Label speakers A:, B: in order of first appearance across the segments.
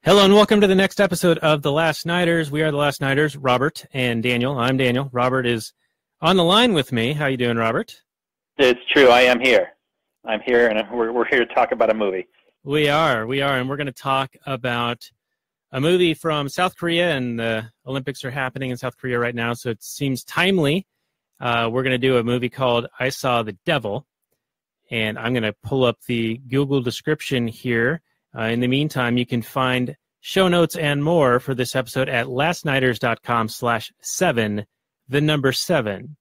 A: Hello and welcome to the next episode of The Last Nighters. We are The Last Nighters, Robert and Daniel. I'm Daniel. Robert is on the line with me. How you doing, Robert?
B: It's true. I am here. I'm here, and we're here to talk about a movie.
A: We are, and we're going to talk about a movie from South Korea, and the Olympics are happening in South Korea right now, so it seems timely. We're going to do a movie called I Saw the Devil, and I'm going to pull up the Google description here. In the meantime, you can find show notes and more for this episode at lastnighters.com/7, the number 7.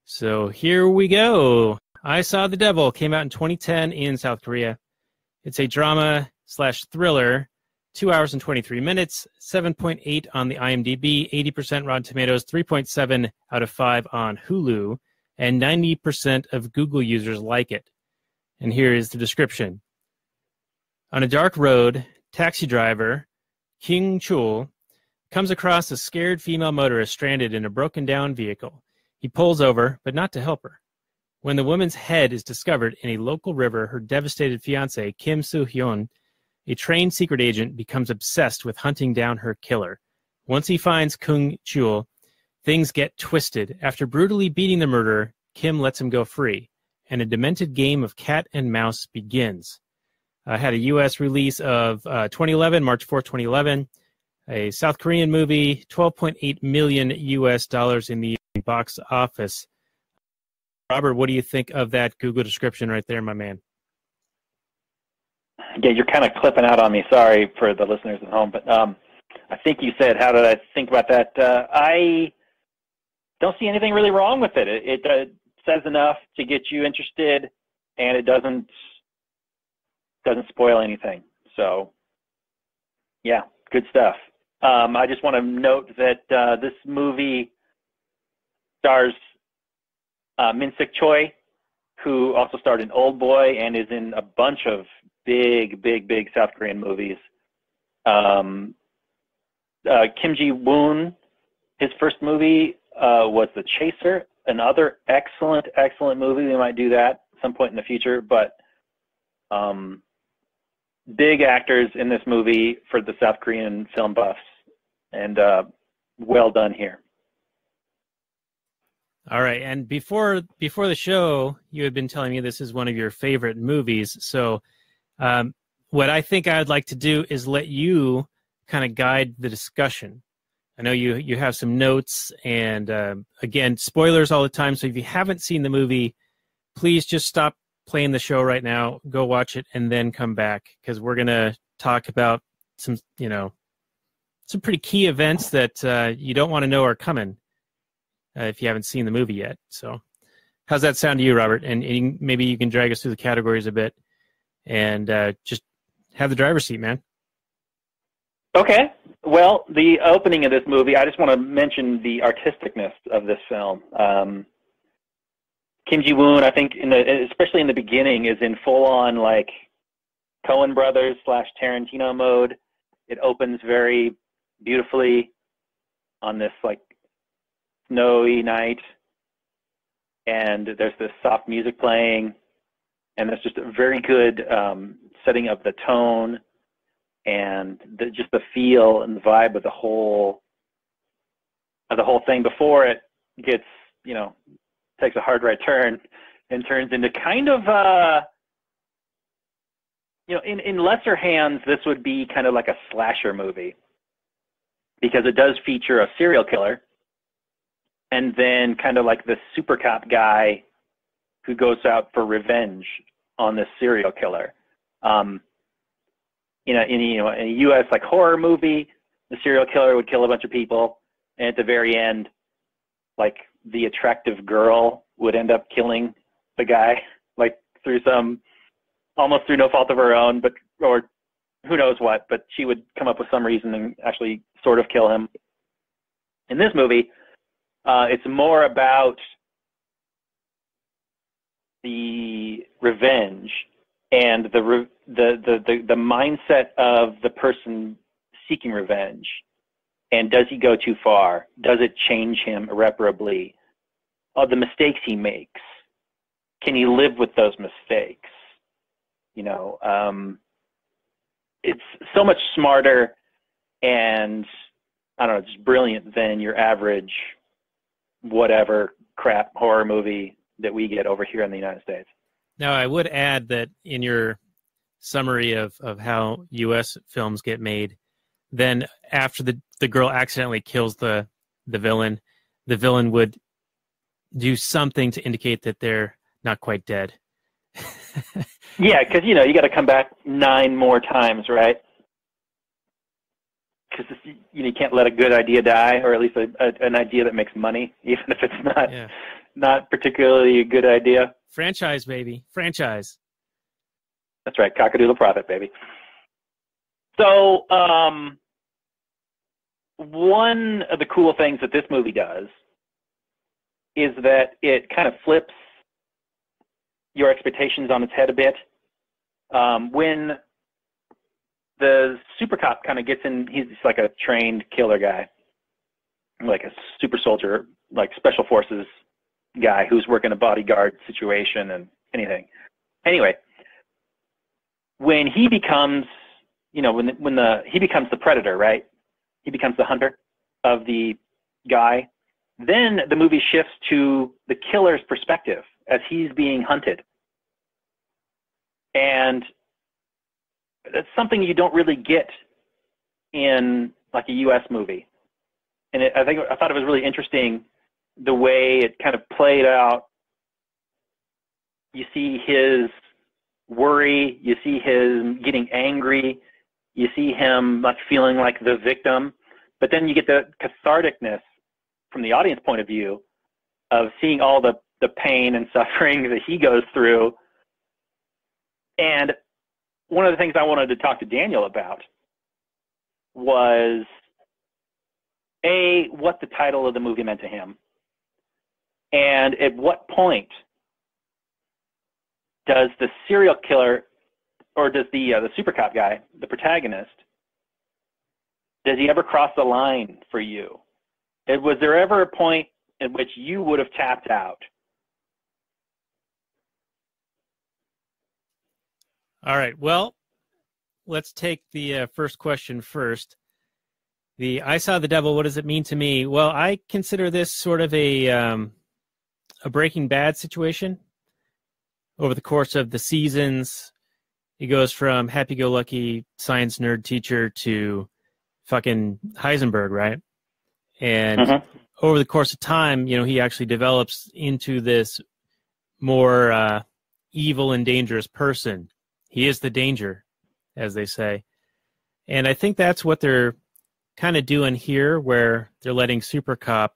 A: So here we go. I Saw the Devil came out in 2010 in South Korea. It's a drama/thriller, 2 hours and 23 minutes, 7.8 on the IMDb, 80% Rotten Tomatoes, 3.7 out of 5 on Hulu, and 90% of Google users like it. And here is the description. On a dark road, taxi driver Kyung-chul comes across a scared female motorist stranded in a broken-down vehicle. He pulls over, but not to help her. When the woman's head is discovered in a local river, her devastated fiance, Soo-hyun, a trained secret agent, becomes obsessed with hunting down her killer. Once he finds Kyung-chul, things get twisted. After brutally beating the murderer, Kim lets him go free, and a demented game of cat and mouse begins. Had a U.S. release of 2011, March 4th, 2011. A South Korean movie, $12.8 million U.S. dollars in the box office. Robert, what do you think of that Google description right there, my man?
B: Yeah, you're kind of clipping out on me. Sorry for the listeners at home, but I think you said, how did I think about that? I don't see anything really wrong with it. It says enough to get you interested, and it doesn't spoil anything. So, yeah, good stuff. I just want to note that this movie stars Min-sik Choi, who also starred in Old Boy and is in a bunch of big South Korean movies. Kim Ji-woon, his first movie was The Chaser, another excellent movie. We might do that at some point in the future, but big actors in this movie for the South Korean film buffs, and well done here.
A: All right, and before the show, you had been telling me this is one of your favorite movies. So what I think I'd like to do is let you kind of guide the discussion. I know you have some notes, and again, spoilers all the time, so if you haven't seen the movie, please just stop playing the show right now, go watch it, and then come back, because we're going to talk about some pretty key events that you don't want to know are coming if you haven't seen the movie yet. So how's that sound to you, Robert? And maybe you can drag us through the categories a bit and just have the driver's seat, man.
B: Okay. Well, the opening of this movie, I just want to mention the artisticness of this film. Kim Ji-woon, I think, especially in the beginning, is in full-on like Coen Brothers / Tarantino mode. It opens very beautifully on this like snowy night, and there's this soft music playing, and there's just a very good setting of the tone and just the feel and the vibe of the whole thing before it gets, takes a hard right turn and turns into kind of, in lesser hands, this would be kind of like a slasher movie, because it does feature a serial killer and then kind of like the super cop guy who goes out for revenge on this serial killer. In a U.S. like horror movie, the serial killer would kill a bunch of people, and at the very end, like the attractive girl would end up killing the guy, like almost through no fault of her own, or who knows what, but she would come up with some reason and actually sort of kill him. In this movie, it's more about the revenge and the mindset of the person seeking revenge. And does he go too far? Does it change him irreparably? The mistakes he makes, can he live with those mistakes? it's so much smarter and, I don't know, just brilliant than your average whatever crap horror movie that we get over here in the United States.
A: Now, I would add that in your summary of how U.S. films get made, then after the girl accidentally kills the villain would do something to indicate that they're not quite dead.
B: Yeah, because, you know, you got to come back 9 more times, right? Because you can't let a good idea die, or at least an idea that makes money, even if it's not particularly a good idea.
A: Franchise, baby. Franchise.
B: That's right. Cockadoodle profit, baby. So one of the cool things that this movie does is that it kind of flips your expectations on its head a bit. When the super cop kind of gets in, he's just like a trained killer guy, like a super soldier, like special forces guy who's working a bodyguard situation and anything. Anyway, when he becomes, he becomes the predator, right? He becomes the hunter of the guy. Then the movie shifts to the killer's perspective as he's being hunted. And that's something you don't really get in like a U.S. movie. And I thought it was really interesting the way it kind of played out. You see his worry, you see him getting angry, you see him like feeling like the victim, but then you get the catharticness from the audience point of view of seeing all the pain and suffering that he goes through. And one of the things I wanted to talk to Daniel about was what the title of the movie meant to him, and at what point does the serial killer, or does the super cop guy, the protagonist, does he ever cross the line for you? Was there ever a point at which you would have tapped out?
A: All right. Well, let's take the first question first. I saw the devil. What does it mean to me? Well, I consider this sort of a Breaking Bad situation. Over the course of the seasons, he goes from happy-go-lucky science nerd teacher to fucking Heisenberg, right? And over the course of time, he actually develops into this more evil and dangerous person. He is the danger, as they say. And I think that's what they're kind of doing here, where they're letting Super Cop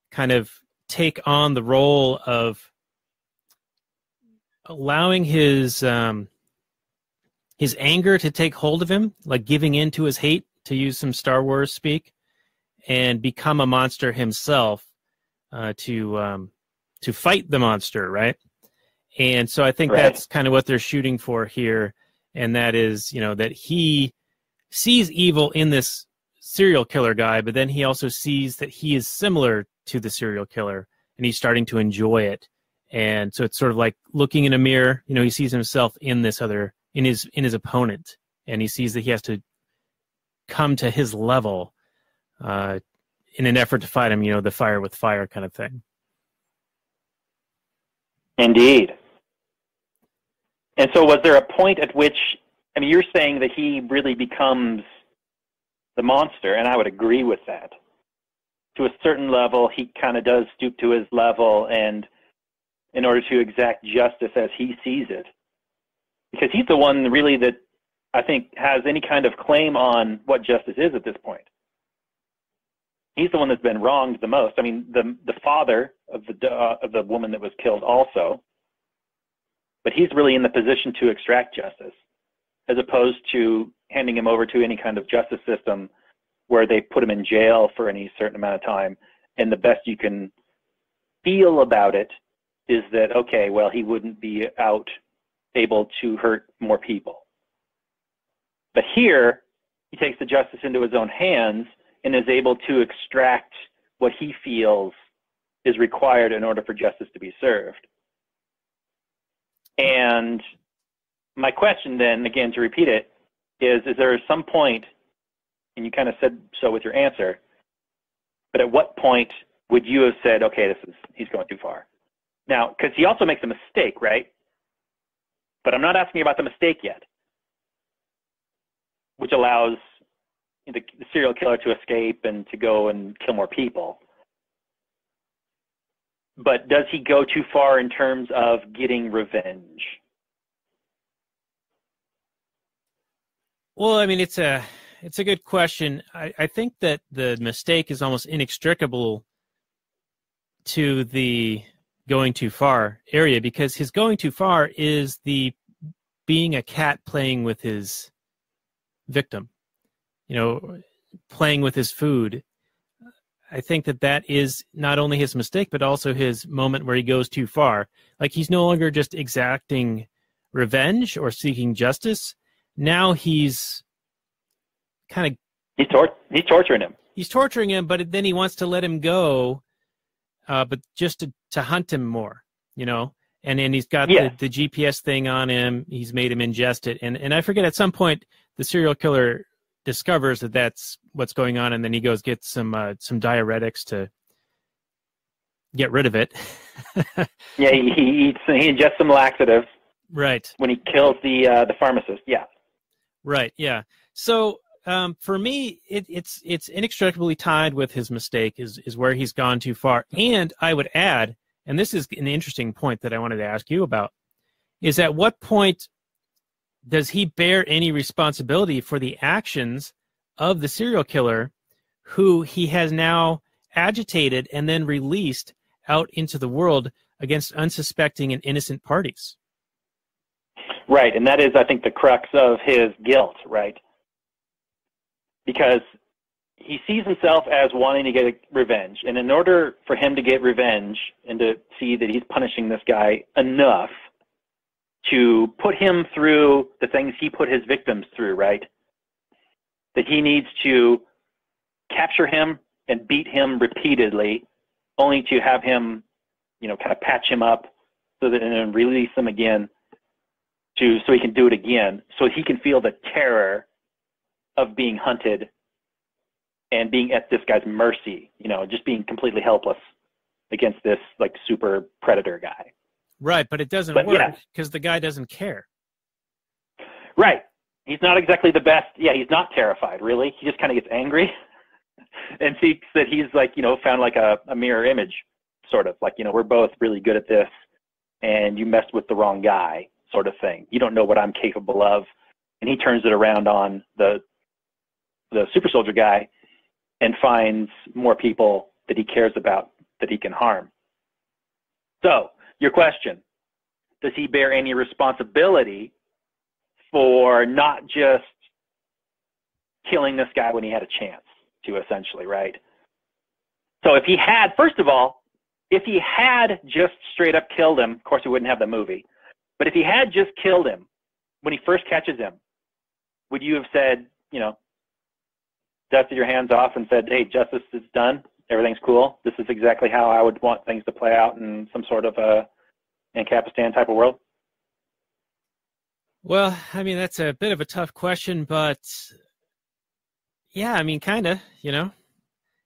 A: kind of take on the role of allowing his anger to take hold of him, like giving in to his hate, to use some Star Wars speak, and become a monster himself to fight the monster, right? And so I think that's kind of what they're shooting for here, and that is, that he sees evil in this serial killer guy, but then he also sees that he is similar to the serial killer, and he's starting to enjoy it. And so it's sort of like looking in a mirror. He sees himself in this other, in his opponent, and he sees that he has to come to his level in an effort to fight him. The fire with fire kind of thing.
B: Indeed. And so, was there a point at which, you're saying that he really becomes the monster, and I would agree with that. To a certain level, he kind of does stoop to his level, and in order to exact justice as he sees it. Because he's the one really that I think has any kind of claim on what justice is at this point. He's the one that's been wronged the most. The father of the woman that was killed also, but he's really in the position to extract justice, as opposed to handing him over to any kind of justice system where they put him in jail for any certain amount of time. And the best you can feel about it is that, okay, well, he wouldn't be able to hurt more people. But here, he takes the justice into his own hands and is able to extract what he feels is required in order for justice to be served. And my question then, again, to repeat it, is there some point, and you kind of said so with your answer, but at what point would you have said, okay, he's going too far? Now, because he also makes a mistake, right? But I'm not asking you about the mistake yet, which allows the serial killer to escape and to go and kill more people. But does he go too far in terms of getting revenge?
A: Well, I mean, it's a good question. I think that the mistake is almost inextricable to the going too far area, because his going too far is the being a cat playing with his victim, playing with his food. I think that is not only his mistake, but also his moment where he goes too far. Like, he's no longer just exacting revenge or seeking justice. Now he's kind of...
B: He's torturing him.
A: He's torturing him, but then he wants to let him go, but just to hunt him more, And then he's got the GPS thing on him. He's made him ingest it. And I forget, at some point, the serial killer discovers that that's what's going on, and then he goes get some diuretics to get rid of it.
B: Yeah, he ingests some laxatives.
A: Right.
B: When he kills the pharmacist. Yeah.
A: Right. Yeah. So for me, it's inextricably tied with his mistake is where he's gone too far. And I would add, and this is an interesting point that I wanted to ask you about, is at what point does he bear any responsibility for the actions of the serial killer who he has now agitated and then released out into the world against unsuspecting and innocent parties?
B: Right, and that is, I think, the crux of his guilt, right? Because he sees himself as wanting to get revenge, and in order for him to get revenge and to see that he's punishing this guy enough to put him through the things he put his victims through, right? That he needs to capture him and beat him repeatedly, only to have him, kind of patch him up and then release him again, so he can do it again, so he can feel the terror of being hunted and being at this guy's mercy, just being completely helpless against this like super predator guy.
A: Right, but it doesn't work because the guy doesn't care.
B: Right. He's not exactly the best. Yeah, he's not terrified, really. He just kind of gets angry and thinks that he's like, found like a mirror image, sort of like, we're both really good at this and you messed with the wrong guy, sort of thing. You don't know what I'm capable of. And he turns it around on the super soldier guy and finds more people that he cares about that he can harm. So, your question, does he bear any responsibility for not just killing this guy when he had a chance to, essentially, right? So if he had, first of all, if he had just straight up killed him, of course we wouldn't have the movie, but if he had just killed him when he first catches him, would you have said, dusted your hands off and said, hey, justice is done, everything's cool, this is exactly how I would want things to play out in some sort of Ancapistan type of world?
A: Well, I mean, that's a bit of a tough question, but yeah, I mean, kind of,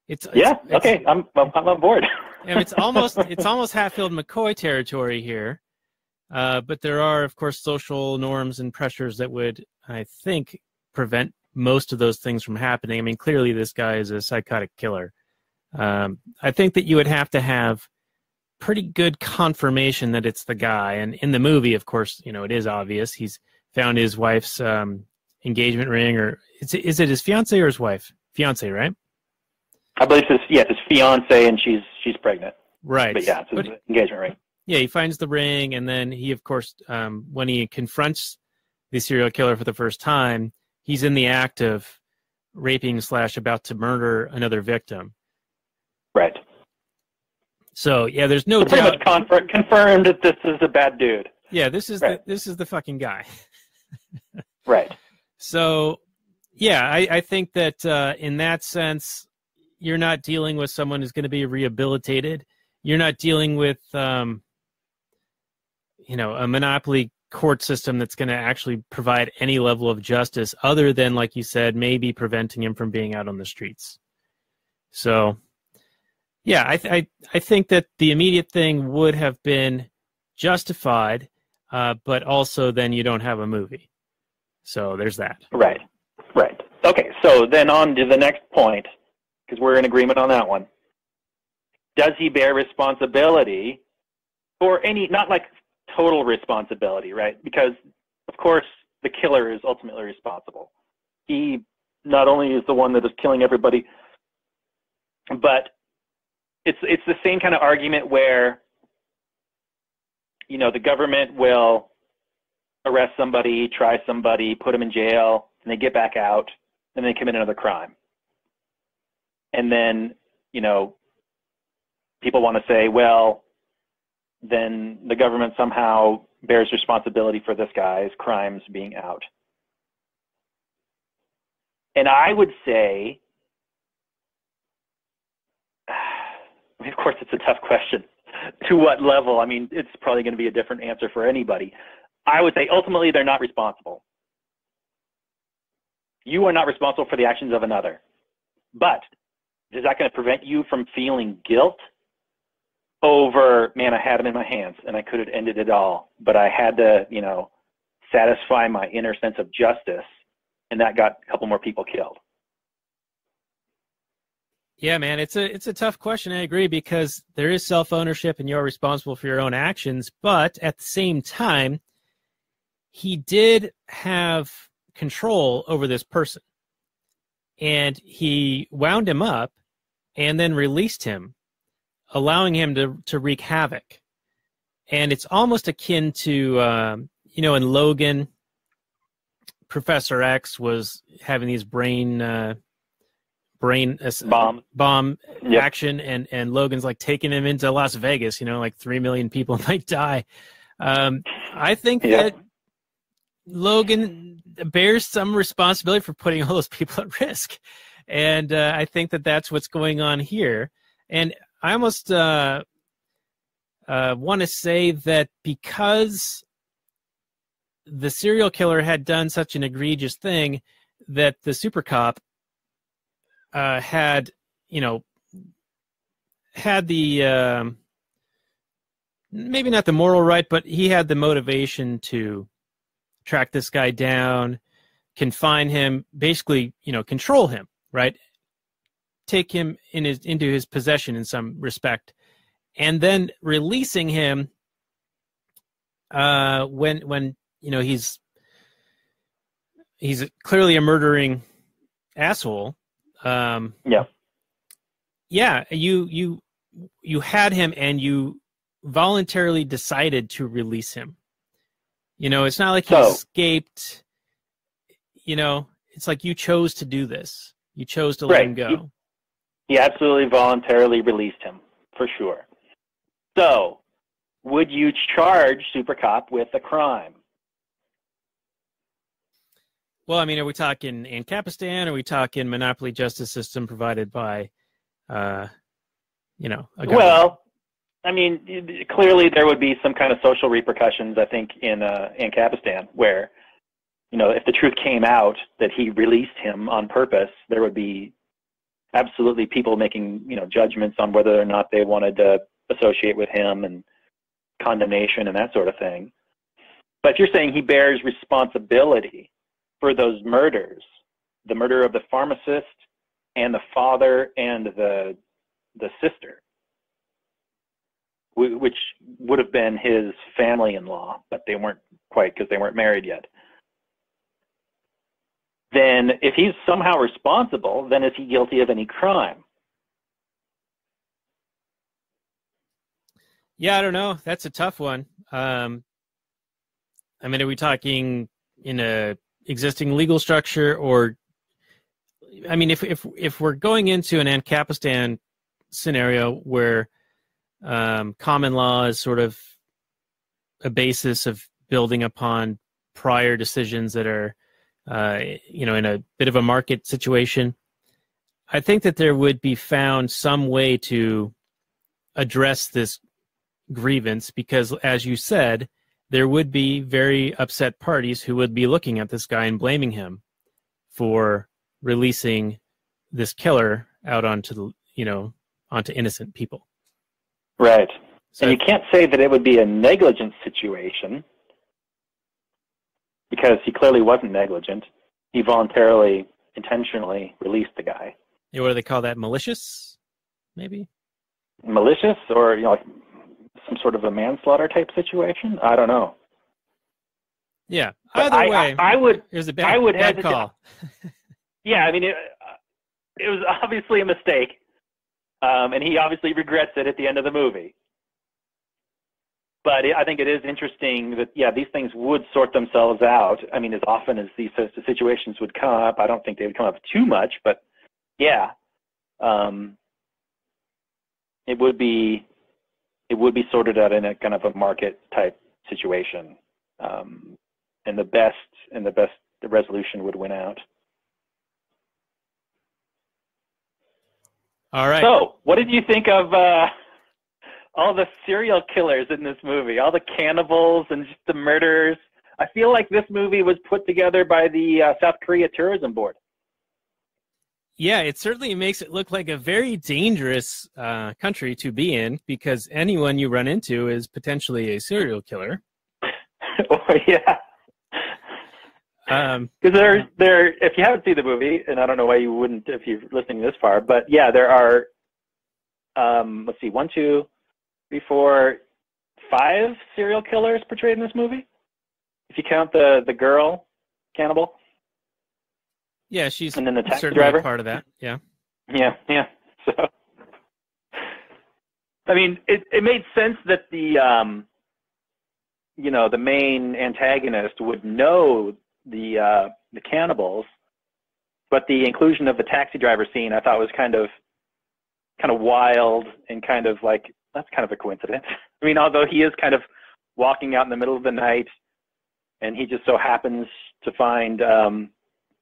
A: It's
B: okay. I'm on board.
A: And it's almost Hatfield McCoy territory here, but there are, of course, social norms and pressures that would, I think, prevent most of those things from happening. I mean, clearly this guy is a psychotic killer. I think that you would have to have pretty good confirmation that it's the guy. And in the movie, of course, it is obvious. He's found his wife's engagement ring, or is it his fiance or his wife? Fiance, right?
B: I believe it's his fiance, and she's pregnant.
A: Right.
B: But yeah, it's his engagement ring. Yeah,
A: he finds the ring, and then he, of course, when he confronts the serial killer for the first time, he's in the act of raping / about to murder another victim.
B: Right.
A: So yeah, there's no
B: doubt.
A: Pretty
B: much confirmed that this is a bad dude.
A: Yeah, this is the fucking guy.
B: Right.
A: So yeah, I think that in that sense, you're not dealing with someone who's going to be rehabilitated. You're not dealing with a Monopoly court system that's going to actually provide any level of justice other than, like you said, maybe preventing him from being out on the streets. So, yeah, I think that the immediate thing would have been justified, but also then you don't have a movie. So there's that.
B: Right. Okay, so then on to the next point, because we're in agreement on that one. Does he bear responsibility for any, not like total responsibility, right? Because, of course, the killer is ultimately responsible. He not only is the one that is killing everybody, but it's the same kind of argument where, you know, the government will arrest somebody, try somebody, put them in jail, and they get back out, and they commit another crime. And then, you know, people want to say, well, then the government somehow bears responsibility for this guy's crimes being out. And I would say, I mean, of course, it's a tough question. To what level? I mean, it's probably going to be a different answer for anybody. I would say ultimately they're not responsible. You are not responsible for the actions of another. But is that going to prevent you from feeling guilt over, man, I had him in my hands and I could have ended it all, but I had to, you know, satisfy my inner sense of justice, and that got a couple more people killed?
A: Yeah, man, it's a tough question. I agree, because there is self-ownership and you're responsible for your own actions, but at the same time, he did have control over this person, and he wound him up and then released him, allowing him to wreak havoc. And it's almost akin to, you know, in Logan, Professor X was having these brain bomb
B: Yep.
A: action, and Logan's like taking him into Las Vegas, you know, like 3 million people might die. I think that Logan bears some responsibility for putting all those people at risk. And I think that that's what's going on here. And I almost want to say that because the serial killer had done such an egregious thing, that the super cop had the maybe not the moral right, but he had the motivation to track this guy down, confine him, basically, you know, control him, right? Take him into his possession in some respect, and then releasing him when you know he's clearly a murdering asshole. Yeah, you had him and you voluntarily decided to release him. You know, it's not like he escaped. You know, it's like you chose to do this. You chose to let him go.
B: He absolutely voluntarily released him, for sure. So, would you charge Super Cop with a crime?
A: Well, I mean, are we talking Ancapistan? Are we talking monopoly justice system provided by, you know, a government?
B: Well, I mean, clearly there would be some kind of social repercussions, I think, in Ancapistan, where, you know, if the truth came out that he released him on purpose, there would be absolutely people making, you know, judgments on whether or not they wanted to associate with him, and condemnation and that sort of thing. But if you're saying he bears responsibility for those murders, the murder of the pharmacist and the father and the sister, which would have been his family-in-law, but they weren't quite, because they weren't married yet. Then if he's somehow responsible, then is he guilty of any crime?
A: Yeah, I don't know. That's a tough one. I mean, are we talking in a existing legal structure, or, I mean, if we're going into an Ancapistan scenario where common law is sort of a basis of building upon prior decisions that are, you know, in a bit of a market situation, I think that there would be found some way to address this grievance, because, as you said, there would be very upset parties who would be looking at this guy and blaming him for releasing this killer out onto onto innocent people.
B: Right.
A: So
B: and you can't say that it would be a negligent situation because he clearly wasn't negligent. He voluntarily, intentionally released the guy.
A: Yeah, what do they call that? Malicious, maybe?
B: Malicious, or like some sort of a manslaughter type situation? I don't know.
A: Yeah.
B: But
A: Either way,
B: it
A: was a
B: bad
A: call.
B: Yeah, I mean, it was obviously a mistake, and he obviously regrets it at the end of the movie. But I think it is interesting that, yeah, these things would sort themselves out. I mean, as often as these situations would come up, I don't think they would come up too much, but yeah, it would be sorted out in a kind of a market type situation, and the best resolution would win out.
A: All right.
B: So, what did you think of all the serial killers in this movie, all the cannibals and just the murderers? I feel like this movie was put together by the South Korea Tourism Board.
A: Yeah, it certainly makes it look like a very dangerous country to be in, because anyone you run into is potentially a serial killer.
B: Oh, yeah. Because there, if you haven't seen the movie, and I don't know why you wouldn't if you're listening this far, but yeah, there are, let's see, 1, 2, 3, 4, 5 serial killers portrayed in this movie. If you count the girl cannibal.
A: Yeah, she's
B: and then the taxi
A: certainly
B: driver.
A: A part of that. Yeah.
B: Yeah. So, I mean, it made sense that the main antagonist would know the cannibals, but the inclusion of the taxi driver scene I thought was kind of wild and kind of like, that's kind of a coincidence. I mean, although he is kind of walking out in the middle of the night and he just so happens to find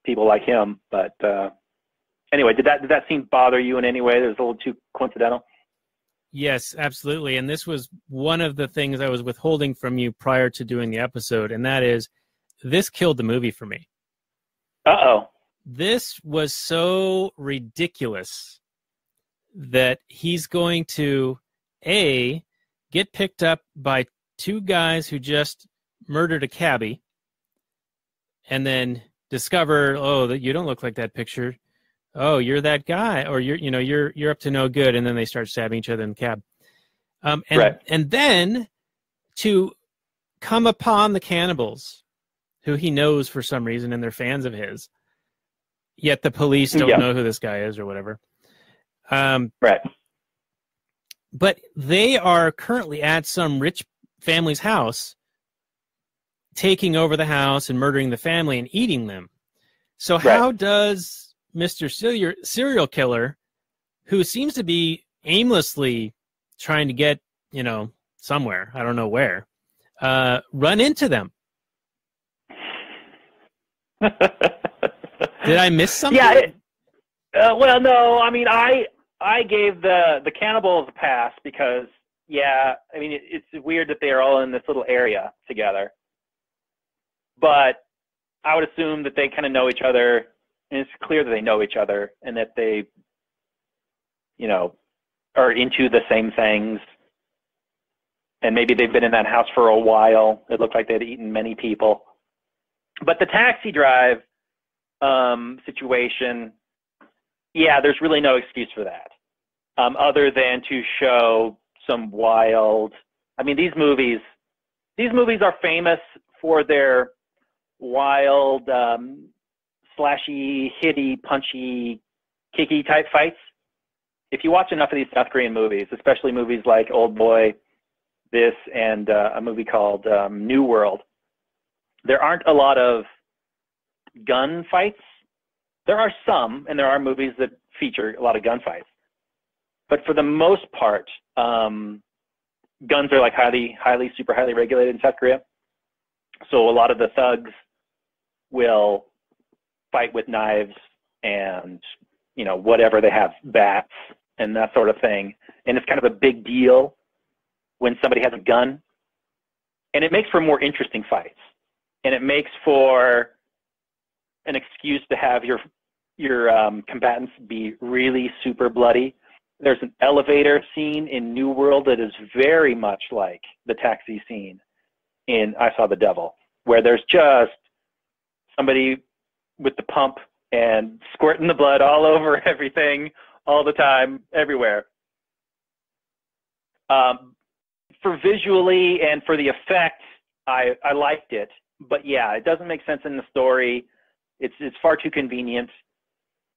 B: people like him. But anyway, did that scene bother you in any way? It was a little too coincidental.
A: Yes, absolutely. And this was one of the things I was withholding from you prior to doing the episode, and that is, this killed the movie for me.
B: Uh-oh.
A: This was so ridiculous that he's going to, A, get picked up by 2 guys who just murdered a cabbie, and then discover, oh, that you don't look like that picture. Oh, you're that guy, or you're up to no good, and then they start stabbing each other in the cab.
B: Right.
A: And then to come upon the cannibals, who he knows for some reason, and they're fans of his, yet the police don't know who this guy is or whatever.
B: Right.
A: But they are currently at some rich family's house, taking over the house and murdering the family and eating them. So how does Mr. Serial Killer, who seems to be aimlessly trying to get, somewhere, I don't know where, run into them? Did I miss something?
B: Yeah. Well, no. I mean, I gave the cannibals a pass because, yeah, I mean, it's weird that they are all in this little area together. But I would assume that they kind of know each other, and it's clear that they know each other, and that they, are into the same things. And maybe they've been in that house for a while. It looked like they'd eaten many people. But the taxi drive situation, yeah, there's really no excuse for that, other than to show some wild. I mean, these movies are famous for their wild, slashy, hitty, punchy, kicky type fights. If you watch enough of these South Korean movies, especially movies like Old Boy, this, and a movie called New World, there aren't a lot of gun fights. There are some, and there are movies that feature a lot of gunfights. But for the most part, guns are like super highly regulated in South Korea. So a lot of the thugs will fight with knives and, whatever they have, bats and that sort of thing. And it's kind of a big deal when somebody has a gun. And it makes for more interesting fights. And it makes for an excuse to have your combatants be really super bloody. There's an elevator scene in New World that is very much like the taxi scene in I Saw the Devil, where there's just somebody with the pump and squirting the blood all over everything, all the time, everywhere. For visually and for the effect, I liked it. But yeah, it doesn't make sense in the story. It's far too convenient.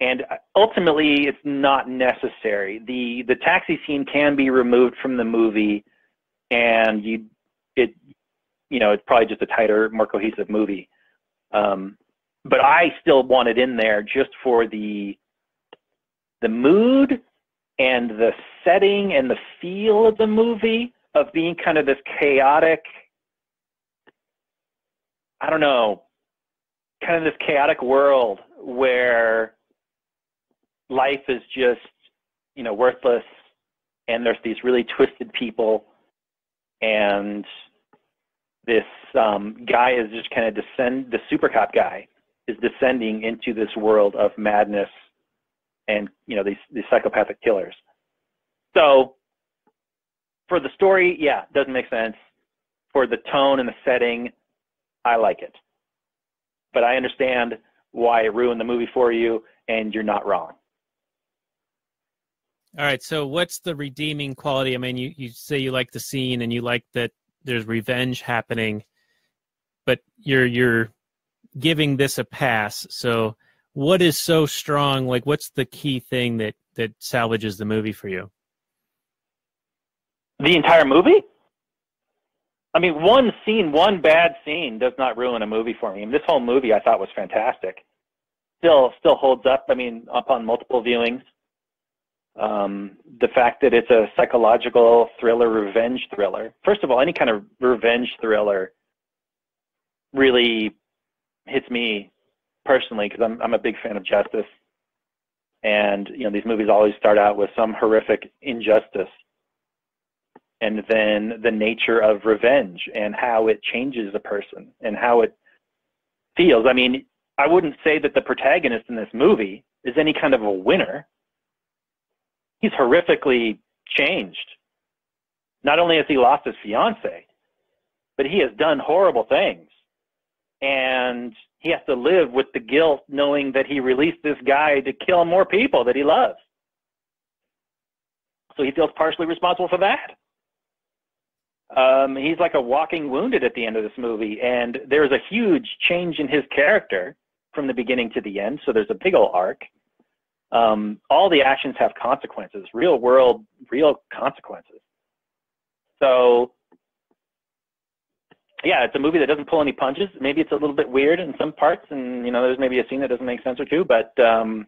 B: And ultimately, it's not necessary. The taxi scene can be removed from the movie, and it's probably just a tighter, more cohesive movie. But I still want it in there just for the mood and the setting and the feel of the movie, of being kind of this chaotic, I don't know, kind of this chaotic world where life is just, worthless, and there's these really twisted people, and this guy is just kind of the super cop guy is descending into this world of madness and, these psychopathic killers. So for the story, yeah, it doesn't make sense. For the tone and the setting, I like it. But I understand why it ruined the movie for you, and you're not wrong.
A: All right, so what's the redeeming quality? I mean, you say you like the scene and you like that there's revenge happening, but you're giving this a pass. So what is so strong? Like, what's the key thing that salvages the movie for you?
B: The entire movie? I mean, one bad scene does not ruin a movie for me. I mean, this whole movie I thought was fantastic. Still holds up, upon multiple viewings. The fact that it's a psychological thriller, revenge thriller. First of all, any kind of revenge thriller really hits me personally, because I'm a big fan of justice. And, these movies always start out with some horrific injustice. And then the nature of revenge and how it changes a person and how it feels. I mean, I wouldn't say that the protagonist in this movie is any kind of a winner. He's horrifically changed. Not only has he lost his fiance, but he has done horrible things. And he has to live with the guilt knowing that he released this guy to kill more people that he loves. So he feels partially responsible for that. He's like a walking wounded at the end of this movie, and there's a huge change in his character from the beginning to the end, so there's a big old arc. All the actions have consequences, real consequences. So, yeah, it's a movie that doesn't pull any punches. Maybe it's a little bit weird in some parts, and, there's maybe a scene that doesn't make sense or two, but, yeah,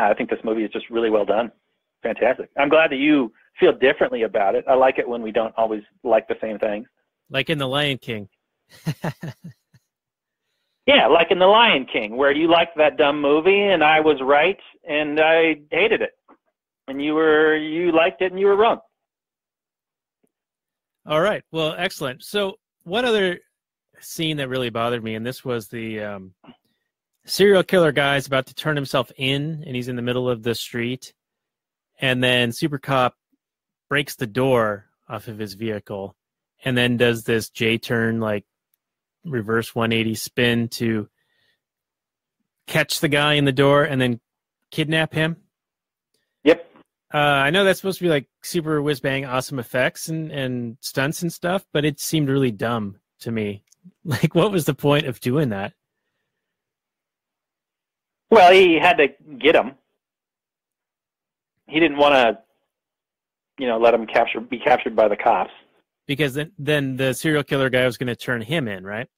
B: I think this movie is just really well done. Fantastic. I'm glad that you feel differently about it. I like it when we don't always like the same things.
A: Like in The Lion King.
B: Yeah, like in The Lion King, where you liked that dumb movie and I was right and I hated it. And you liked it and you were wrong.
A: All right. Well, excellent. So one other scene that really bothered me, and this was the serial killer guy's about to turn himself in, and he's in the middle of the street. And then Super Cop breaks the door off of his vehicle and then does this J-turn, like reverse 180 spin to catch the guy in the door and then kidnap him.
B: Yep.
A: I know that's supposed to be like super whiz-bang awesome effects and stunts and stuff, but it seemed really dumb to me. Like, what was the point of doing that?
B: Well, he had to get him. He didn't want to, let him be captured by the cops.
A: Because then the serial killer guy was going to turn him in, right?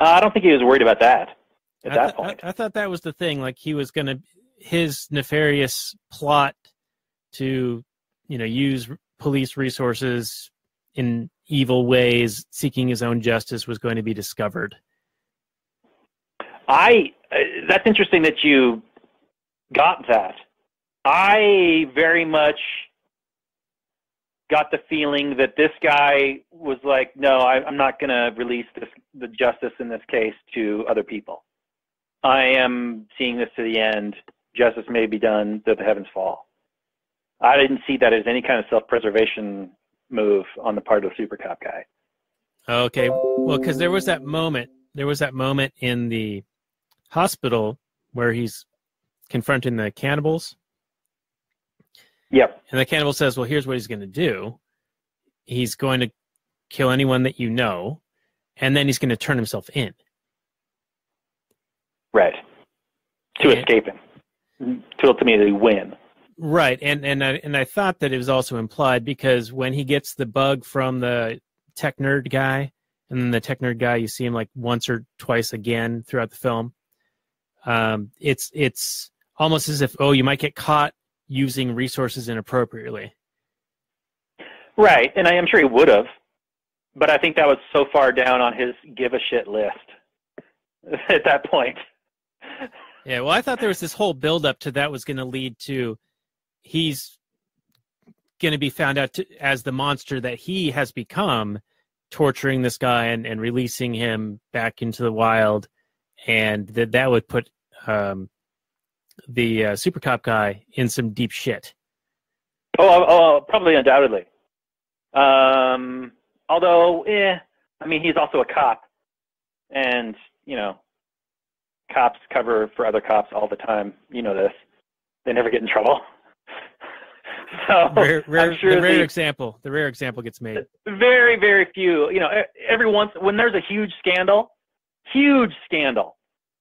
B: I don't think he was worried about that at that point.
A: I thought that was the thing. Like, he was going to, his nefarious plot to, use police resources in evil ways, seeking his own justice, was going to be discovered.
B: That's interesting that you got that. I very much got the feeling that this guy was like, no, I'm not going to release the justice in this case to other people. I am seeing this to the end. Justice may be done, though the heavens fall. I didn't see that as any kind of self-preservation move on the part of the super cop guy.
A: Okay, well, because there was that moment in the hospital where he's confronting the cannibals.
B: Yep.
A: And the cannibal says, well, here's what he's going to do. He's going to kill anyone that you know, and then he's going to turn himself in.
B: Right. To escape him. To ultimately win.
A: Right. And I thought that it was also implied because when he gets the bug from the tech nerd guy, and then the tech nerd guy, you see him like once or twice again throughout the film. It's almost as if, you might get caught using resources inappropriately.
B: Right, and I am sure he would have, but I think that was so far down on his give a shit list at that point.
A: Yeah, well, I thought there was this whole build-up to that was going to lead to he's going to be found out as the monster that he has become, torturing this guy and releasing him back into the wild, and that would put the super cop guy in some deep shit. Probably undoubtedly. Although, I mean, he's also a cop, and cops cover for other cops all the time. You know this. They never get in trouble. So I'm sure the rare example gets made.
B: Very, very few. Every once when there's a huge scandal,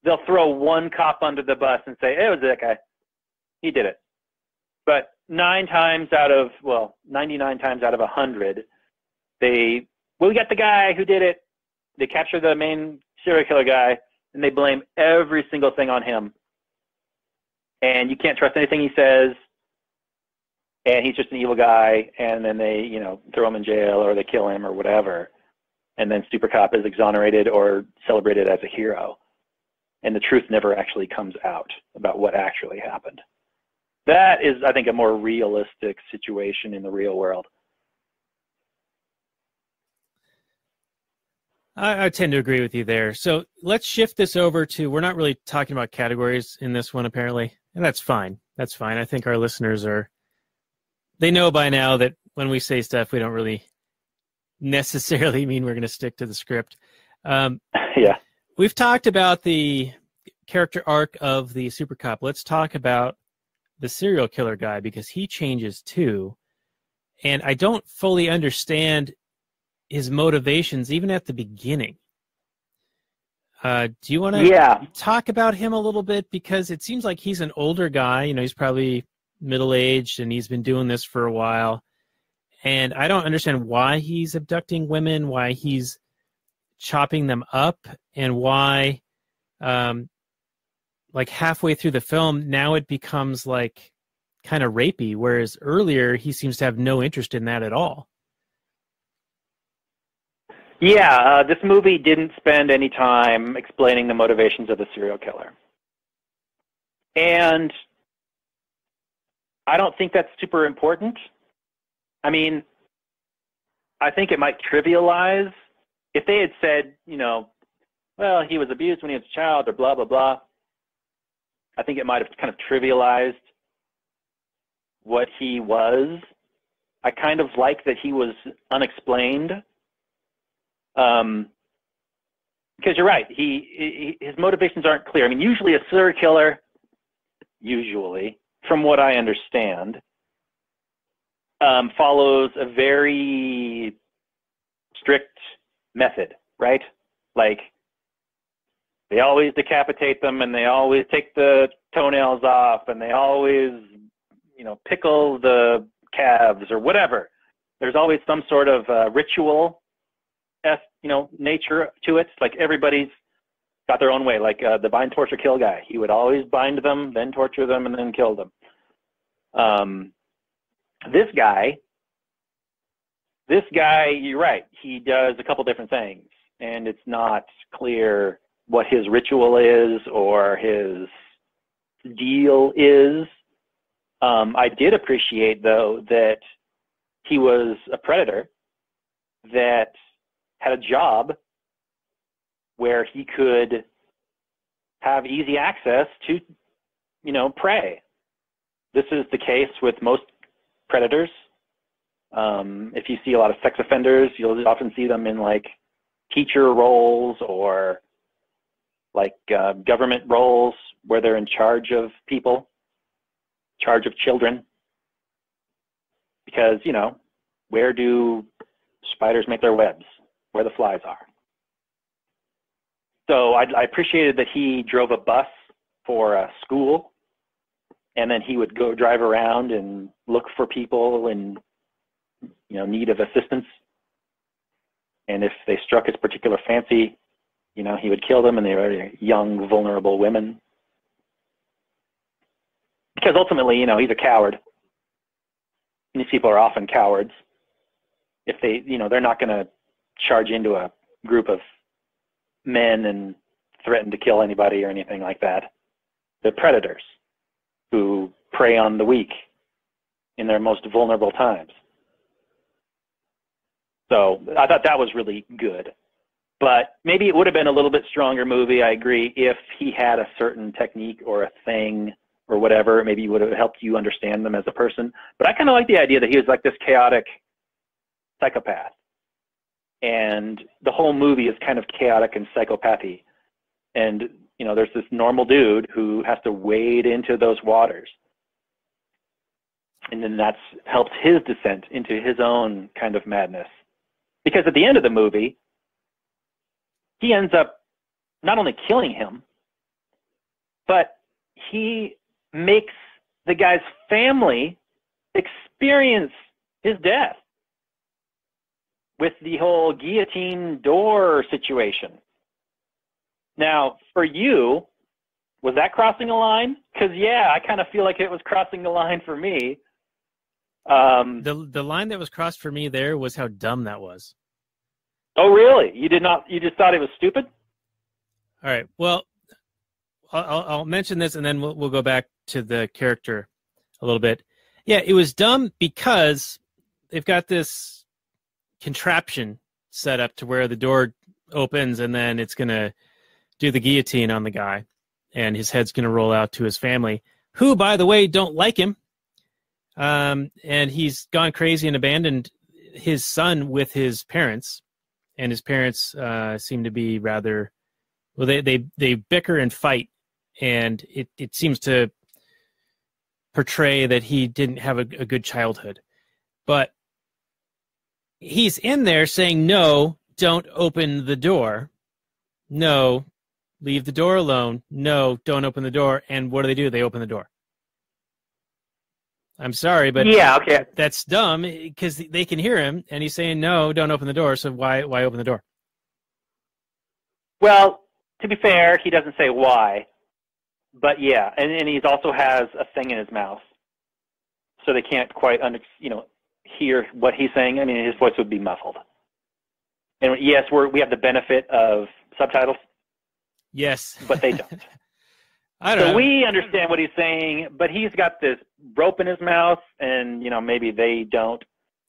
B: they'll throw one cop under the bus and say, it was that guy. He did it. But 99 times out of 100, we got the guy who did it. They capture the main serial killer guy, and they blame every single thing on him. And you can't trust anything he says, and he's just an evil guy, and then they, throw him in jail or they kill him or whatever. And then Super Cop is exonerated or celebrated as a hero. And the truth never actually comes out about what actually happened. That is, I think, a more realistic situation in the real world.
A: I tend to agree with you there. So let's shift this over to, we're not really talking about categories in this one, apparently. And that's fine. That's fine. I think our listeners they know by now that when we say stuff, we don't really necessarily mean we're going to stick to the script.
B: Yeah.
A: We've talked about the character arc of the super cop. Let's talk about the serial killer guy, because he changes too. And I don't fully understand his motivations, even at the beginning. Do you want to talk about him a little bit? Because it seems like he's an older guy. He's probably middle-aged, and he's been doing this for a while. And I don't understand why he's abducting women, why he's chopping them up, and why, like halfway through the film, now it becomes like kind of rapey, whereas earlier he seems to have no interest in that at all.
B: Yeah, this movie didn't spend any time explaining the motivations of the serial killer. And I don't think that's super important. I mean, I think it might trivialize if they had said, well, he was abused when he was a child or blah, blah, blah. I think it might have kind of trivialized what he was. I kind of like that he was unexplained. Because you're right, his motivations aren't clear. I mean, usually a serial killer, from what I understand, follows a very strict method, right? Like, they always decapitate them, and they always take the toenails off, and they always, pickle the calves or whatever. There's always some sort of ritual, nature to it. Like, everybody's got their own way. Like the bind, torture, kill guy. He would always bind them, then torture them, and then kill them. This guy, you're right. He does a couple different things, and it's not clear what his ritual is or his deal is. I did appreciate, though, that he was a predator that had a job where he could have easy access to, prey. This is the case with most predators. If you see a lot of sex offenders, you'll often see them in like teacher roles or like government roles where they're in charge of people, charge of children. Because, where do spiders make their webs? Where the flies are. So I appreciated that he drove a bus for a school, and then he would go drive around and look for people in, need of assistance. And if they struck his particular fancy, he would kill them, and they were young, vulnerable women. Because ultimately, he's a coward. And these people are often cowards. If they, they're not going to charge into a group of men and threaten to kill anybody or anything like that. They're predators who prey on the weak in their most vulnerable times. So I thought that was really good. But maybe it would have been a little bit stronger movie, I agree, if he had a certain technique or a thing or whatever. Maybe it would have helped you understand them as a person. But I kind of like the idea that he was like this chaotic psychopath. And the whole movie is kind of chaotic and psychopathy. And, there's this normal dude who has to wade into those waters. And then that's helped his descent into his own kind of madness. Because at the end of the movie, he ends up not only killing him, but he makes the guy's family experience his death with the whole guillotine door situation. Now, for you, was that crossing a line? Because, yeah, I kind of feel like it was crossing the line for me.
A: The line that was crossed for me there was how dumb that was.
B: Oh, really? You just thought it was stupid?
A: All right. Well, I'll mention this, and then we'll go back to the character a little bit. Yeah, it was dumb because they've got this contraption set up to where the door opens, and then it's going to do the guillotine on the guy, and his head's going to roll out to his family, who, by the way, don't like him. And he's gone crazy and abandoned his son with his parents, and his parents seem to be rather, well, they bicker and fight, and it seems to portray that he didn't have a good childhood. But he's in there saying, no, don't open the door. No, leave the door alone. No, don't open the door. And what do? They open the door. I'm sorry, but
B: yeah, okay,
A: that's dumb because they can hear him, and he's saying, no, don't open the door. So why open the door?
B: Well, to be fair, he doesn't say why. But yeah, and he also has a thing in his mouth, so they can't quite hear what he's saying. I mean, his voice would be muffled. And yes, we have the benefit of subtitles.
A: Yes,
B: but they don't.
A: I don't know.
B: So we understand what he's saying, but he's got this rope in his mouth, and and they don't.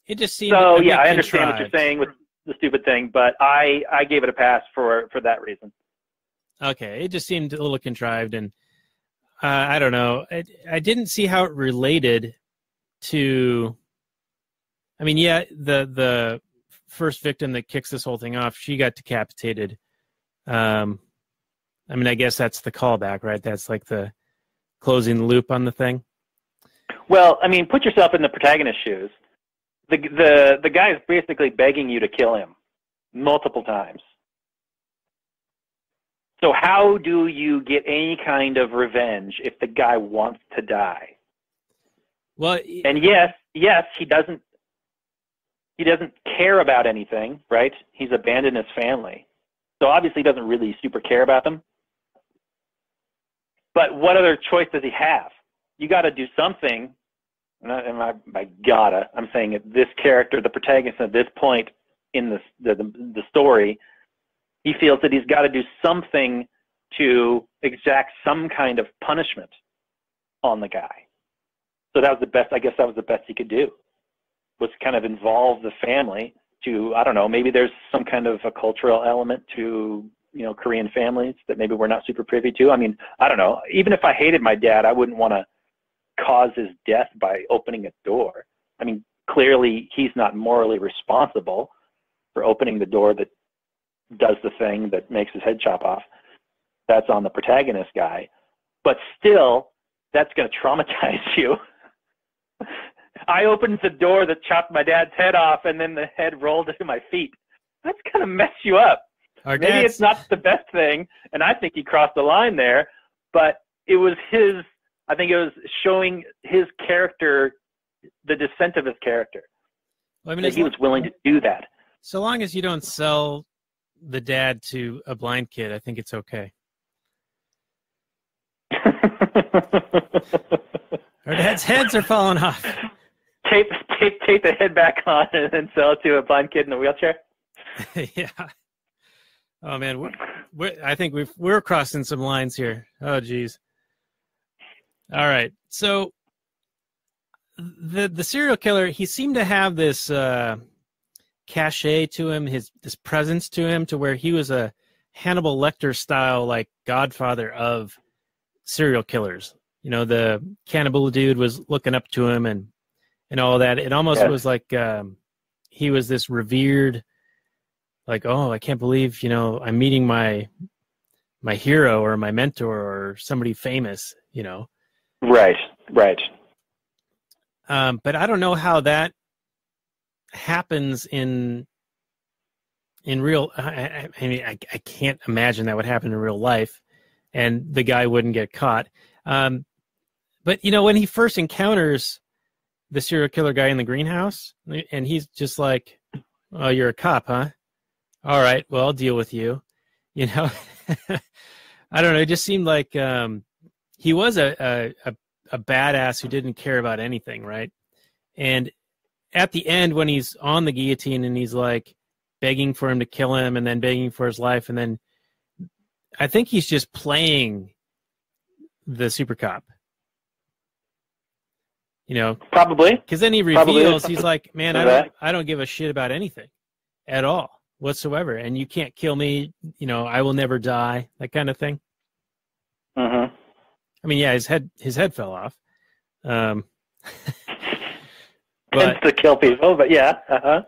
A: It just seems.
B: So yeah, I understand what you're saying with the stupid thing, but I gave it a pass for that reason.
A: Okay, it just seemed a little contrived, and I don't know. I didn't see how it related to. I mean, yeah, the first victim that kicks this whole thing off, she got decapitated. I mean, I guess that's the callback, right? That's like the closing the loop on the thing.
B: Well, I mean, put yourself in the protagonist's shoes. The guy is basically begging you to kill him multiple times. So how do you get any kind of revenge if the guy wants to die?
A: Well,
B: and yes, he doesn't care about anything, right? He's abandoned his family. So obviously he doesn't really super care about them. But what other choice does he have? You got to do something. I'm saying that this character, the protagonist at this point in the story, he feels that he's got to do something to exact some kind of punishment on the guy. So that was the best. I guess that was the best he could do. was kind of involve the family to, I don't know, maybe there's some kind of a cultural element to, Korean families that maybe we're not super privy to. I mean, I don't know. Even if I hated my dad, I wouldn't want to cause his death by opening a door. I mean, clearly he's not morally responsible for opening the door that does the thing that makes his head chop off. That's on the protagonist guy. But still, that's going to traumatize you. I opened the door that chopped my dad's head off, and then the head rolled to my feet. That's going to mess you up. Maybe it's not the best thing, and I think he crossed the line there, but it was I think it was showing his character, the descent of his character.
A: Well, I mean,
B: that he was willing to do that.
A: So long as you don't sell the dad to a blind kid, I think it's okay. Our dad's heads are falling off.
B: Tape the head back on and then sell it to a blind kid in a wheelchair.
A: Yeah. Oh man, I think we're crossing some lines here. Oh geez. All right. So the serial killer, he seemed to have this cachet to him, this presence to him, to where he was a Hannibal Lecter style, like godfather of serial killers. The cannibal dude was looking up to him and all that. It almost was like he was this revered, like, oh, I can't believe, I'm meeting my hero or my mentor or somebody famous,
B: Right.
A: But I don't know how that happens in real. I mean, I can't imagine that would happen in real life, and the guy wouldn't get caught. But when he first encounters the serial killer guy in the greenhouse, and he's just like, "Oh, you're a cop, huh? All right, well, I'll deal with you." I don't know. It just seemed like he was a badass who didn't care about anything, right? And at the end, when he's on the guillotine and he's like begging for him to kill him and then begging for his life, and then I think he's just playing the super cop.
B: Probably.
A: Because then he reveals, he's like, man, I don't give a shit about anything at all whatsoever, and you can't kill me. I will never die. That kind of thing.
B: Mm-hmm.
A: I mean, yeah, his head fell off. But
B: to kill people, but yeah. Uh-huh.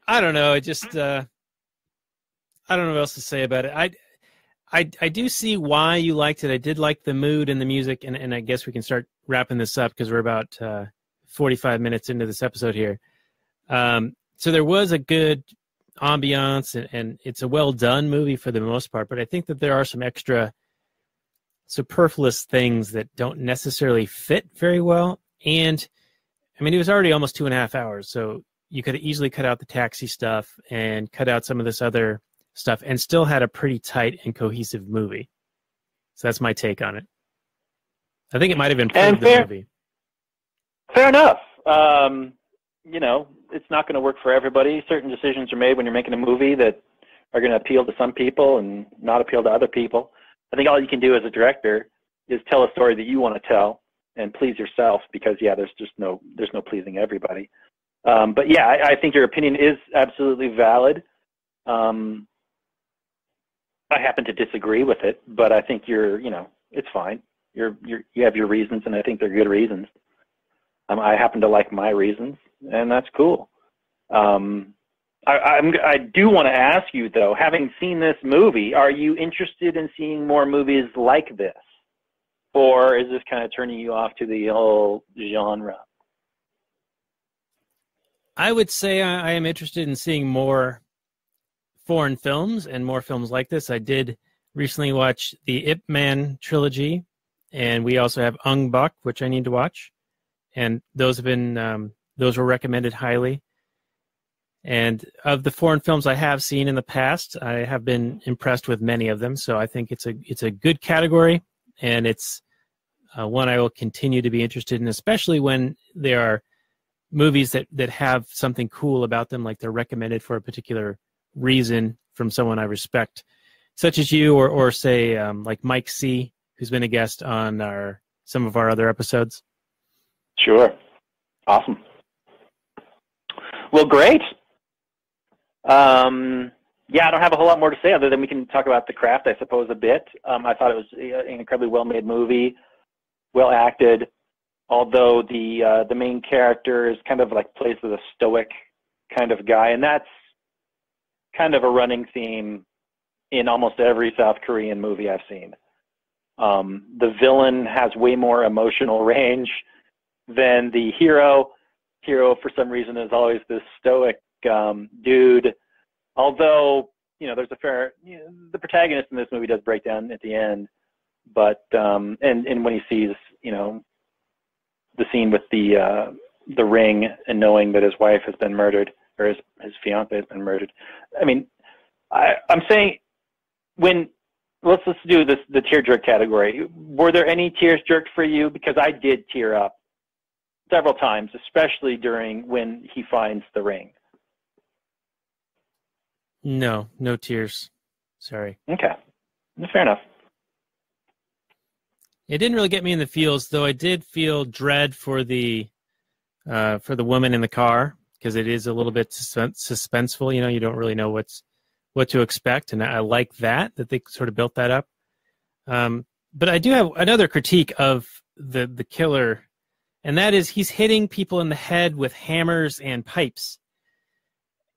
A: I don't know. It just I don't know what else to say about it. I do see why you liked it. I did like the mood and the music, and I guess we can start wrapping this up because we're about 45 minutes into this episode here. So there was a good ambiance, and it's a well-done movie for the most part, but I think that there are some extra superfluous things that don't necessarily fit very well. And, I mean, it was already almost 2.5 hours, so you could easily cut out the taxi stuff and cut out some of this other stuff and still had a pretty tight and cohesive movie. So that's my take on it. I think it might have improved the movie.
B: Fair enough. It's not going to work for everybody. Certain decisions are made when you're making a movie that are going to appeal to some people and not appeal to other people. I think all you can do as a director is tell a story that you want to tell and please yourself, because there's no pleasing everybody. But yeah, I think your opinion is absolutely valid. I happen to disagree with it, but I think it's fine. You have your reasons, and I think they're good reasons. I happen to like my reasons, and that's cool. I do want to ask you, though, having seen this movie, are you interested in seeing more movies like this? Or is this kind of turning you off to the whole genre?
A: I would say I am interested in seeing more foreign films and more films like this. I did recently watch the Ip Man trilogy, and we also have Ung Bak, which I need to watch. And those were recommended highly. And of the foreign films I have seen in the past, I have been impressed with many of them. So I think it's a good category, and it's one I will continue to be interested in, especially when there are movies that have something cool about them, like they're recommended for a particular reason from someone I respect, such as you, or say like Mike C., who's been a guest on some of our other episodes.
B: Sure. Awesome. Well, great. Yeah, I don't have a whole lot more to say other than we can talk about The Craft, I suppose, a bit. I thought it was an incredibly well-made movie, well acted. Although the main character is kind of like plays with a stoic kind of guy, and that's kind of a running theme in almost every South Korean movie I've seen. The villain has way more emotional range than the hero. Hero, for some reason, is always this stoic dude. Although, there's the protagonist in this movie does break down at the end, but and when he sees, the scene with the ring and knowing that his wife has been murdered, or his fiance has been murdered. I mean, I'm saying let's do the tear jerk category. Were there any tears jerked for you? Because I did tear up several times, especially during when he finds the ring.
A: No tears. Sorry.
B: Okay. Fair enough.
A: It didn't really get me in the feels, though I did feel dread for the woman in the car, because it is a little bit suspenseful. You don't really know what to expect, and I like that they sort of built that up. But I do have another critique of the killer, and that is he's hitting people in the head with hammers and pipes.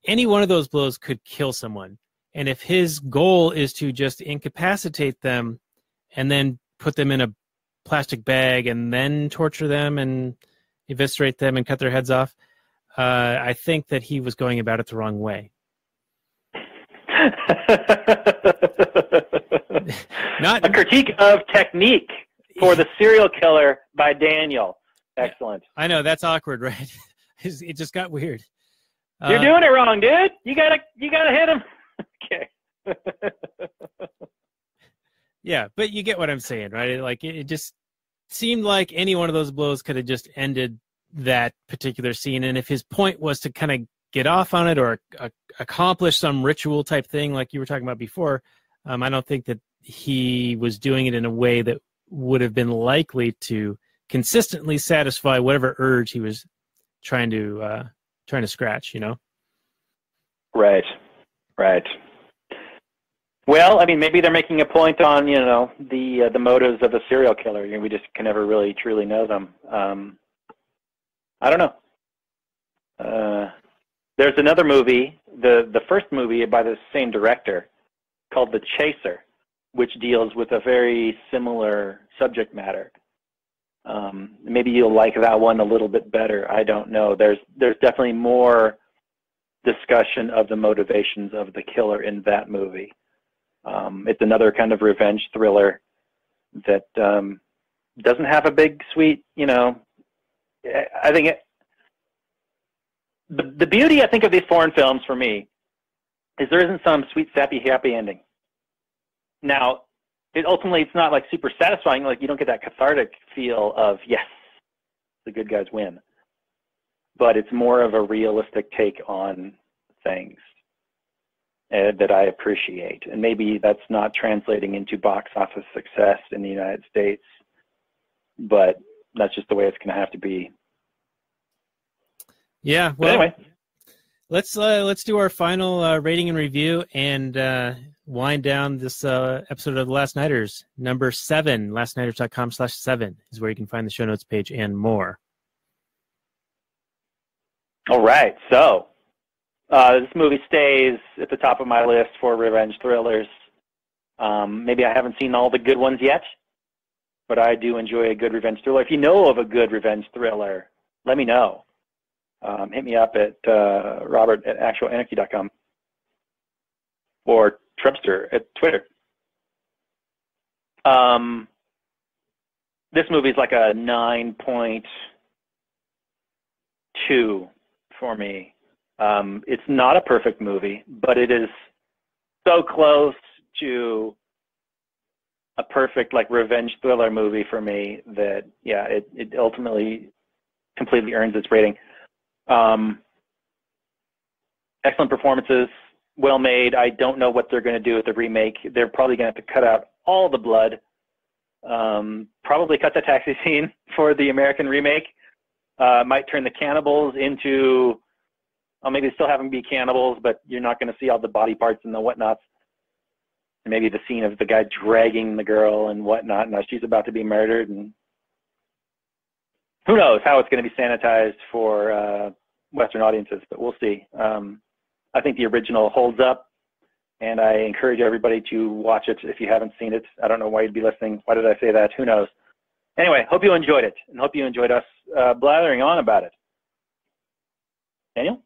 A: Any one of those blows could kill someone. And if his goal is to just incapacitate them and then put them in a plastic bag and then torture them and eviscerate them and cut their heads off, I think that he was going about it the wrong way.
B: Not a critique of technique for the serial killer by Daniel. Excellent.
A: I know, that's awkward, right? It just got weird.
B: You're doing it wrong, dude. You gotta hit him. Okay.
A: Yeah, but you get what I'm saying, right? Like it just seemed like any one of those blows could have just ended that particular scene. And if his point was to kind of get off on it or accomplish some ritual type thing, like you were talking about before, I don't think that he was doing it in a way that would have been likely to consistently satisfy whatever urge he was trying to scratch,
B: Right. Well, I mean, maybe they're making a point on, the motives of a serial killer. We just can never really truly know them. I don't know. There's another movie, the first movie by the same director, called The Chaser, which deals with a very similar subject matter. Maybe you'll like that one a little bit better. I don't know. There's definitely more discussion of the motivations of the killer in that movie. It's another kind of revenge thriller that doesn't have a big, sweet, I think the beauty, I think, of these foreign films for me is there isn't some sweet, sappy, happy ending. Now, it's not like super satisfying. Like you don't get that cathartic feel of, yes, the good guys win. But it's more of a realistic take on things that I appreciate. And maybe that's not translating into box office success in the United States, but that's just the way it's going to have to be.
A: Yeah. Well, anyway, let's do our final rating and review and wind down this episode of The Last Nighters. Number 7, lastnighters.com/7 is where you can find the show notes page and more.
B: All right. So this movie stays at the top of my list for revenge thrillers. Maybe I haven't seen all the good ones yet, but I do enjoy a good revenge thriller. If you know of a good revenge thriller, let me know. Hit me up at robert@actualanarchy.com or Trumpster at Twitter. This movie is like a 9.2 for me. It's not a perfect movie, but it is so close to a perfect revenge thriller movie for me that it ultimately completely earns its rating. Excellent performances, well made. I don't know what they're going to do with the remake. They're probably going to have to cut out all the blood. Probably cut the taxi scene for the American remake. Might turn the cannibals into Or maybe they still have them be cannibals, but you're not going to see all the body parts and the whatnots. And maybe the scene of the guy dragging the girl and whatnot. Now she's about to be murdered, and who knows how it's going to be sanitized for Western audiences, but we'll see. I think the original holds up, and I encourage everybody to watch it if you haven't seen it. I don't know why you'd be listening. Why did I say that? Who knows? Anyway, hope you enjoyed it, and hope you enjoyed us blathering on about it. Daniel?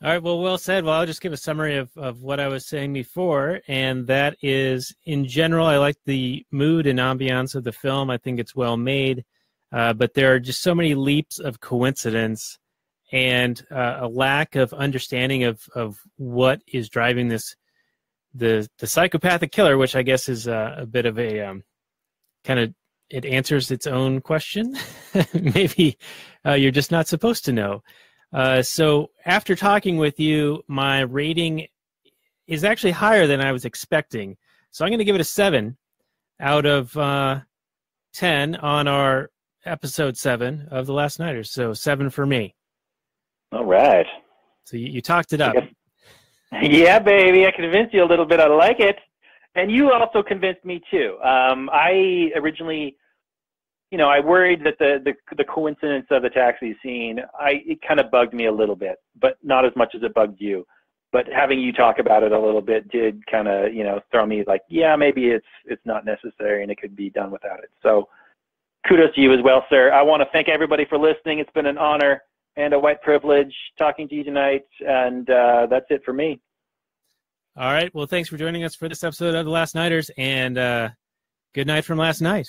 A: All right, well said. Well, I'll just give a summary of what I was saying before, and that is, in general, I like the mood and ambiance of the film. I think it's well made, but there are just so many leaps of coincidence and a lack of understanding of what is driving the psychopathic killer, which I guess is a bit of a kind of, it answers its own question. Maybe you're just not supposed to know. So after talking with you, my rating is actually higher than I was expecting. So I'm going to give it a 7 out of 10 on our episode 7 of The Last Nighters. So 7 for me.
B: All right.
A: So you talked it up.
B: Yeah, baby. I convinced you a little bit. I like it. And you also convinced me too. I originally, I worried that the coincidence of the taxi scene, it kind of bugged me a little bit, but not as much as it bugged you. But having you talk about it a little bit did kind of, throw me like, yeah, maybe it's not necessary and it could be done without it. So kudos to you as well, sir. I want to thank everybody for listening. It's been an honor and a white privilege talking to you tonight. And that's it for me.
A: All right. Well, thanks for joining us for this episode of The Last Nighters, and good night from last night.